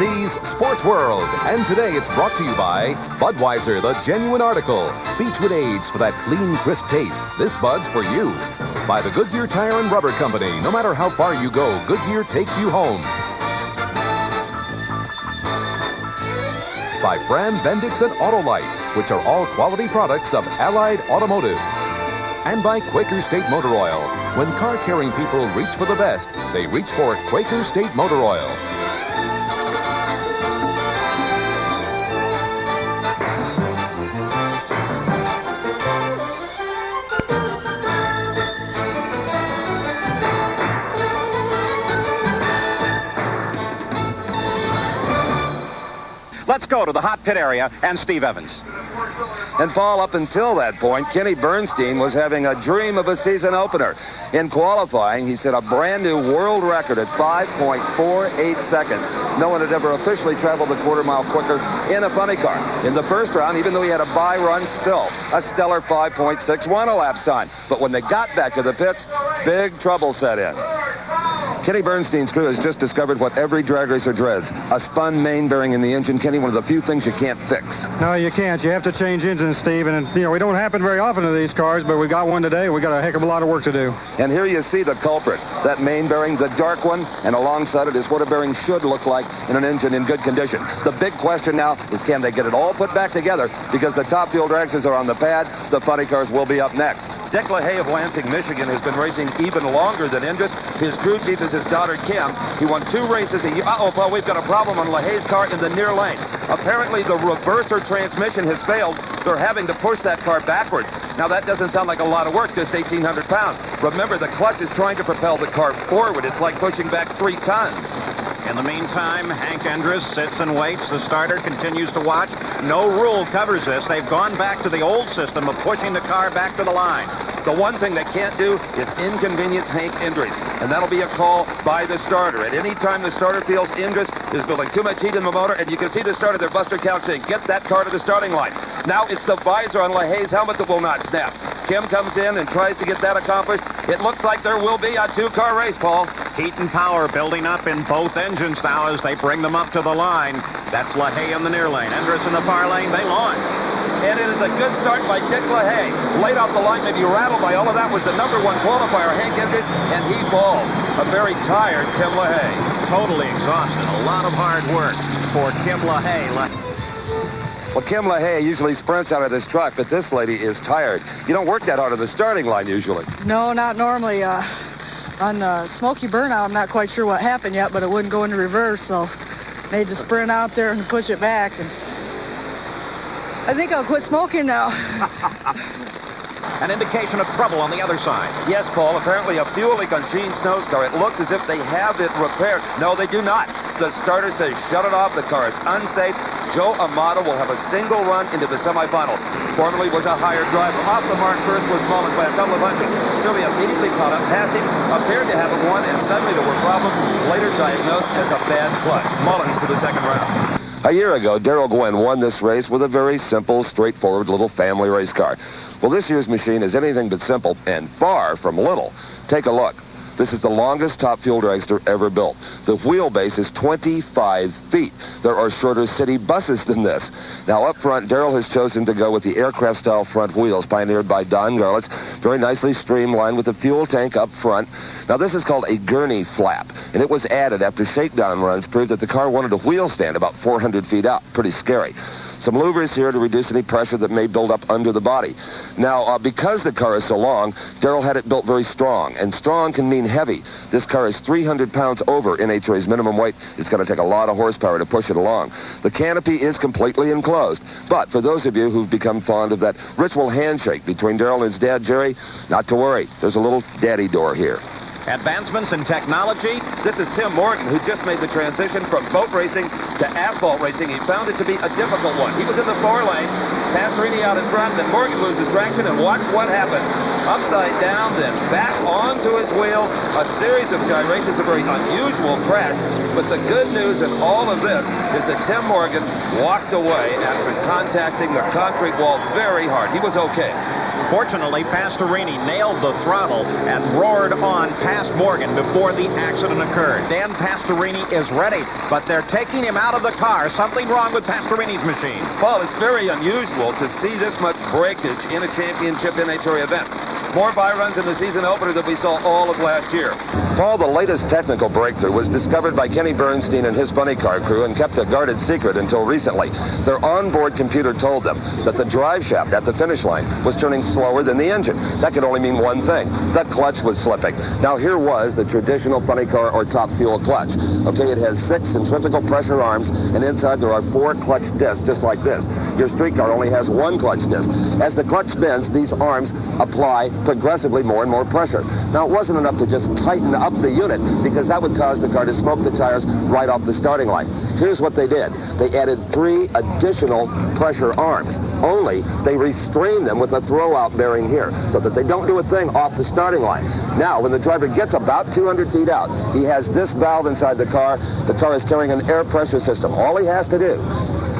sees Sports World. And today it's brought to you by Budweiser, the genuine article. Beechwood Age for that clean, crisp taste. This Bud's for you. By the Goodyear Tire and Rubber Company. No matter how far you go, Goodyear takes you home. By Fran, Bendix, and Autolite, which are all quality products of Allied Automotive. And by Quaker State Motor Oil. When car-carrying people reach for the best, they reach for Quaker State Motor Oil. Let's go to the hot pit area and Steve Evans. And Paul, up until that point, Kenny Bernstein was having a dream of a season opener. In qualifying, he set a brand new world record at 5.48 seconds. No one had ever officially traveled a quarter mile quicker in a funny car. In the first round, even though he had a bye run, still a stellar 5.61 elapsed time. But when they got back to the pits, big trouble set in. Kenny Bernstein's crew has just discovered what every drag racer dreads. A spun main bearing in the engine. Kenny, one of the few things you can't fix. No, you can't. You have to change engines, Steve. And, you know, we don't happen very often to these cars, but we got one today. We got a heck of a lot of work to do. And here you see the culprit. That main bearing, the dark one, and alongside it is what a bearing should look like in an engine in good condition. The big question now is, can they get it all put back together? Because the top fuel dragsters are on the pad. The funny cars will be up next. Dick LaHaye of Lansing, Michigan has been racing even longer than Indus. His crew chief is his daughter, Kim. He won 2 races. Uh-oh, Paul, we've got a problem on LaHaye's car in the near lane. Apparently, the reverser transmission has failed. They're having to push that car backwards. Now, that doesn't sound like a lot of work, just 1,800 pounds. Remember, the clutch is trying to propel the car forward. It's like pushing back 3 tons. In the meantime, Hank Endress sits and waits. The starter continues to watch. No rule covers this. They've gone back to the old system of pushing the car back to the line. The one thing they can't do is inconvenience Hank Endress, and that'll be a call by the starter. At any time the starter feels Endress is building too much heat in the motor, and you can see the starter there, Buster Couch, saying, get that car to the starting line. Now it's the visor on LaHaye's helmet that will not snap. Kim comes in and tries to get that accomplished. It looks like there will be a 2-car race, Paul. Heat and power building up in both engines now as they bring them up to the line. That's LaHaye in the near lane. Endress in the far lane. They launch. And it is a good start by Dick LaHaye. Late off the line, maybe rattled by all of that, was the #1 qualifier, Hank Endress, and he balls. A very tired Tim LaHaye. Totally exhausted. A lot of hard work for Kim LaHaye. Well, Kim LaHaye usually sprints out of this truck, but this lady is tired. You don't work that hard on the starting line usually. No, not normally. On the Smoky Burnout, I'm not quite sure what happened yet, but it wouldn't go into reverse, so made the sprint out there and push it back. And I think I'll quit smoking now. An indication of trouble on the other side. Yes, Paul, apparently a fuel leak on Gene Snow's car. It looks as if they have it repaired. No, they do not. The starter says shut it off. The car is unsafe. Joe Amato will have a single run into the semifinals. Formerly was a hired driver. Off the mark first was Mullins by a couple of hundreds. Shirley immediately caught up past him, appeared to have it won, and suddenly there were problems, later diagnosed as a bad clutch. Mullins to the second round. A year ago, Darrell Gwynn won this race with a very simple, straightforward little family race car. Well, this year's machine is anything but simple and far from little. Take a look. This is the longest top fuel dragster ever built. The wheelbase is 25 feet. There are shorter city buses than this. Now, up front, Darrell has chosen to go with the aircraft-style front wheels pioneered by Don Garlitz. Very nicely streamlined with the fuel tank up front. Now, this is called a gurney flap, and it was added after shakedown runs proved that the car wanted a wheel stand about 400 feet out. Pretty scary. Some louvers here to reduce any pressure that may build up under the body. Now, because the car is so long, Darrell had it built very strong, and strong can mean heavy. This car is 300 pounds over NHRA's minimum weight. It's going to take a lot of horsepower to push it along. The canopy is completely enclosed, but for those of you who've become fond of that ritual handshake between Darrell and his dad, Jerry, not to worry. There's a little daddy door here. Advancements in technology. This is Tim Morgan, who just made the transition from boat racing to asphalt racing. He found it to be a difficult one. He was in the 4 lane, Pastorini out in front, then Morgan loses traction, and watch what happens. Upside down, then back onto his wheels. A series of gyrations, a very unusual crash. But the good news in all of this is that Tim Morgan walked away after contacting the concrete wall very hard. He was okay. Fortunately, Pastorini nailed the throttle and roared on past Morgan before the accident occurred. Dan Pastorini is ready, but they're taking him out of the car. Something wrong with Pastorini's machine. Paul, it's very unusual to see this much breakage in a championship NHRA event. More byruns in the season opener than we saw all of last year. Paul, the latest technical breakthrough was discovered by Kenny Bernstein and his funny car crew and kept a guarded secret until recently. Their onboard computer told them that the drive shaft at the finish line was turning slower than the engine. That could only mean one thing. The clutch was slipping. Now here was the traditional funny car or top fuel clutch. Okay, it has 6 centrifugal pressure arms, and inside there are 4 clutch discs just like this. Your street car only has 1 clutch disc. As the clutch spins, these arms apply progressively more and more pressure. Now it wasn't enough to just tighten up the unit, because that would cause the car to smoke the tires right off the starting line. Here's what they did. They added 3 additional pressure arms. Only they restrain them with a throwout bearing here so that they don't do a thing off the starting line. Now, when the driver gets about 200 feet out, he has this valve inside the car. The car is carrying an air pressure system. All he has to do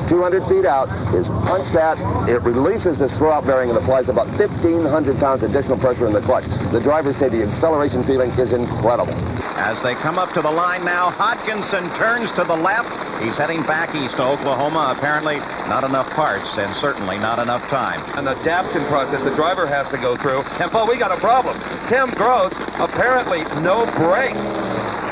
200 feet out is punch that. It releases this throwout bearing and applies about 1,500 pounds additional pressure in the clutch. The drivers say the acceleration feeling is incredible. As they come up to the line now, Hodgkinson turns to the left. He's heading back east to Oklahoma. Apparently not enough parts and certainly not enough time. An adaptation process the driver has to go through. And, Paul, we got a problem. Tim Gross, apparently no brakes.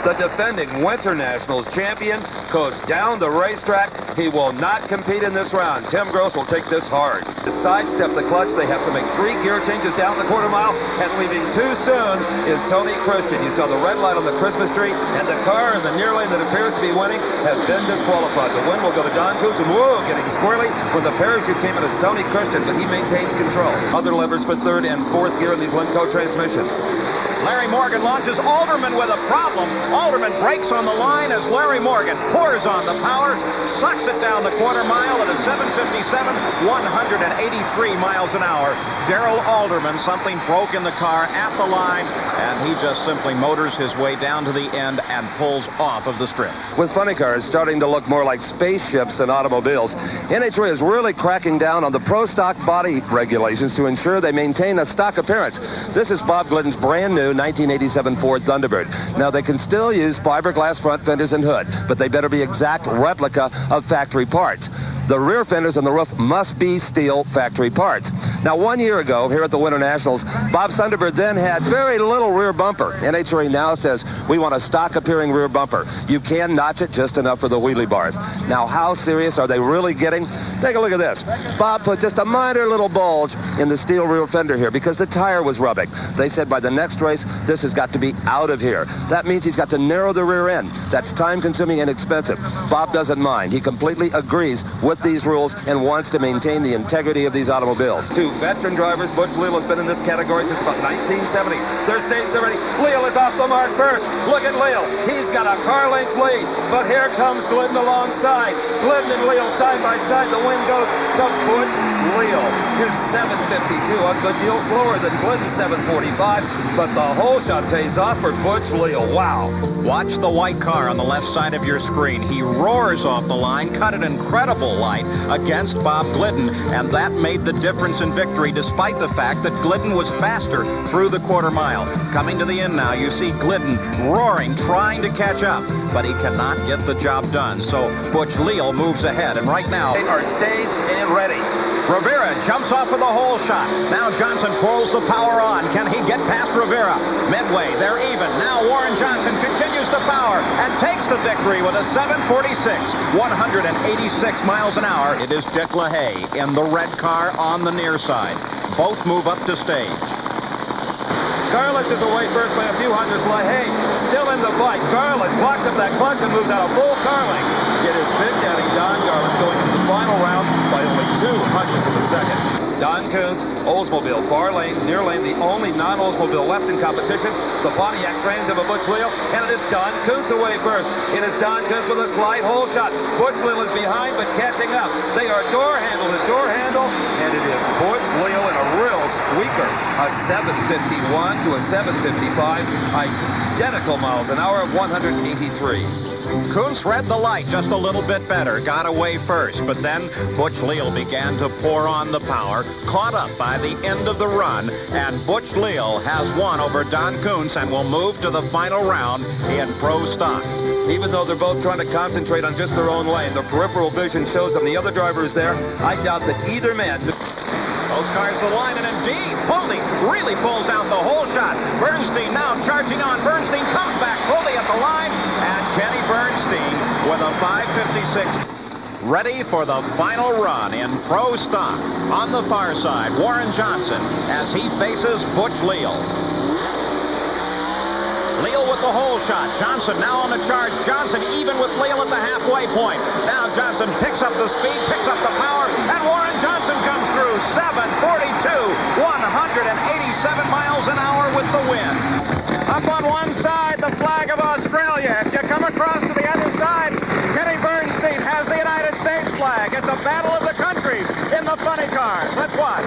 The defending Winternationals champion goes down the racetrack. He will not compete in this round. Tim Gross will take this hard. To sidestep the clutch, they have to make 3 gear changes down the quarter mile, and leaving too soon is Tony Christian. You saw the red light on the Christmas tree, and the car in the near lane that appears to be winning has been disqualified. The win will go to Don Coots, and whoa, getting squirrely when the parachute came in. It's Tony Christian, but he maintains control. Other levers for 3rd and 4th gear in these Lenco transmissions. Larry Morgan launches Alderman with a problem. Alderman brakes on the line as Larry Morgan pours on the power, sucks it down the quarter mile at a 7:57, 183 miles an hour. Darrell Alderman, something broke in the car at the line, and he just simply motors his way down to the end and pulls off of the strip. With funny cars starting to look more like spaceships than automobiles, NHRA is really cracking down on the pro stock body regulations to ensure they maintain a stock appearance. This is Bob Glidden's brand new 1987 Ford Thunderbird. Now, they can still use fiberglass front fenders and hood, but they better be exact replica of factory parts. The rear fenders on the roof must be steel factory parts. Now, 1 year ago, here at the Winternationals, Bob's Thunderbird then had very little rear bumper. NHRA now says we want a stock-appearing rear bumper. You can notch it just enough for the wheelie bars. Now, how serious are they really getting? Take a look at this. Bob put just a minor little bulge in the steel rear fender here because the tire was rubbing. They said by the next race, this has got to be out of here. That means he's got to narrow the rear end. That's time-consuming and expensive. Bob doesn't mind. He completely agrees with these rules and wants to maintain the integrity of these automobiles. 2 veteran drivers. Butch Leal has been in this category since about 1970. Their stage already. Leal is off the mark first. Look at Leal. He's got a car length lead, but here comes Glidden alongside. Glidden and Leal side by side. The win goes to Butch Leal. His 7:52, a good deal slower than Glidden's 7:45, but the whole shot pays off for Butch Leal. Wow. Watch the white car on the left side of your screen. He roars off the line, cut an incredible light against Bob Glidden, and that made the difference in victory despite the fact that Glidden was faster through the quarter mile. Coming to the end now, you see Glidden roaring, trying to catch up, but he cannot get the job done. So Butch Leal moves ahead, and right now They are staged and ready. Rivera jumps off with a hole shot. Now Johnson pulls the power on. Can he get past Rivera? Midway, they're even. Now Warren Johnson continues to power and takes the victory with a 7:46, 186 miles an hour. It is Dick LaHaye in the red car on the near side. Both move up to stage. Garlitz is away first by a few hundredths. LaHaye still in the fight. Garlitz locks up that clutch and moves out a full car length. It is Big Daddy Don Garlitz going into the final round by only 200ths of a second. Don Koontz, Oldsmobile, far lane, near lane, the only non-Oldsmobile left in competition. The Pontiac Trans of a Butch Leal, and it is Don Koontz away first. It is Don Koontz with a slide hole shot. Butch Leal is behind, but catching up. They are door handle to door handle, and it is Butch Leal in a real squeaker. A 7:51 to a 7:55, identical miles an hour of 183. Kuntz read the light just a little bit better, got away first, but then Butch Leal began to pour on the power, caught up by the end of the run, and Butch Leal has won over Don Kuntz and will move to the final round in pro stock. Even though they're both trying to concentrate on just their own lane, their peripheral vision shows them the other driver is there. I doubt that either man... Both cars to the line, and indeed, Pulte really pulls out the whole shot. Bernstein now charging on. Bernstein comes back, Pulte at the line, and Kenny Bernstein with a 5:56. Ready for the final run in pro stock. On the far side, Warren Johnson as he faces Butch Leal. Leal with the hole shot. Johnson now on the charge. Johnson even with Leal at the halfway point. Now Johnson picks up the speed, picks up the power, and Warren Johnson comes through. 7:42, 187 miles an hour with the win. Up on one side, the flag of Australia. If you come across to the other side, Kenny Bernstein has the United States flag. It's a battle of the countries in the funny cars. Let's watch.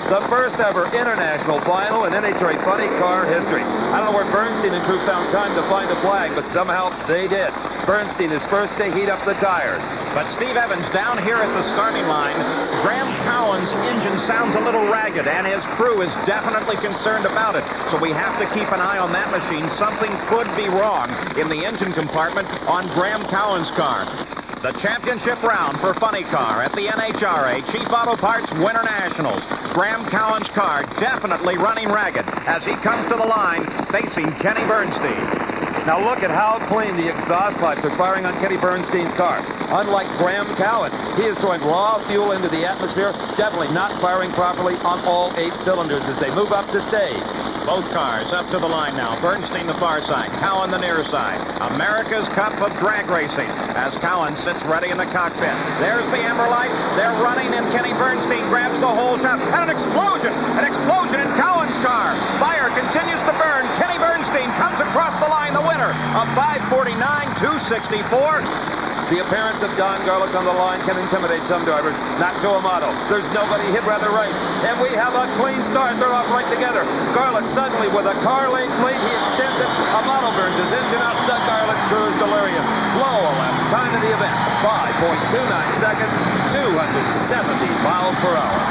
The first ever international final in NHRA funny car history. I don't know where Bernstein and crew found time to find a flag, but somehow they did. Bernstein is first to heat up the tires. But Steve Evans down here at the starting line. Graham Cowan's engine sounds a little ragged, and his crew is definitely concerned about it. So we have to keep an eye on that machine. Something could be wrong in the engine compartment on Graham Cowan's car. The championship round for funny car at the NHRA Chief Auto Parts Winternationals. Graham Cowan's car definitely running ragged as he comes to the line facing Kenny Bernstein. Now look at how clean the exhaust pipes are firing on Kenny Bernstein's car. Unlike Graham Cowan, he is throwing raw fuel into the atmosphere, definitely not firing properly on all 8 cylinders as they move up the stage. Both cars up to the line now. Bernstein the far side, Cowan the near side. America's Cup of Drag Racing as Cowan sits ready in the cockpit. There's the amber light. They're running, and Kenny Bernstein grabs the whole shot. And an explosion in Cowan's car. Fire continues to burn. Kenny Bernstein comes across the line, the winner of 5:49, 2:64. The appearance of Don Garlick on the line can intimidate some drivers, not Joe Amato. There's nobody hit rather right. And we have a clean start. They're off right together. Garlick suddenly with a car length lead. He extends it. Amato burns his engine out. Doug Garlick's crew is delirious. Low lap time of the event, 5.29 seconds, 270 miles per hour.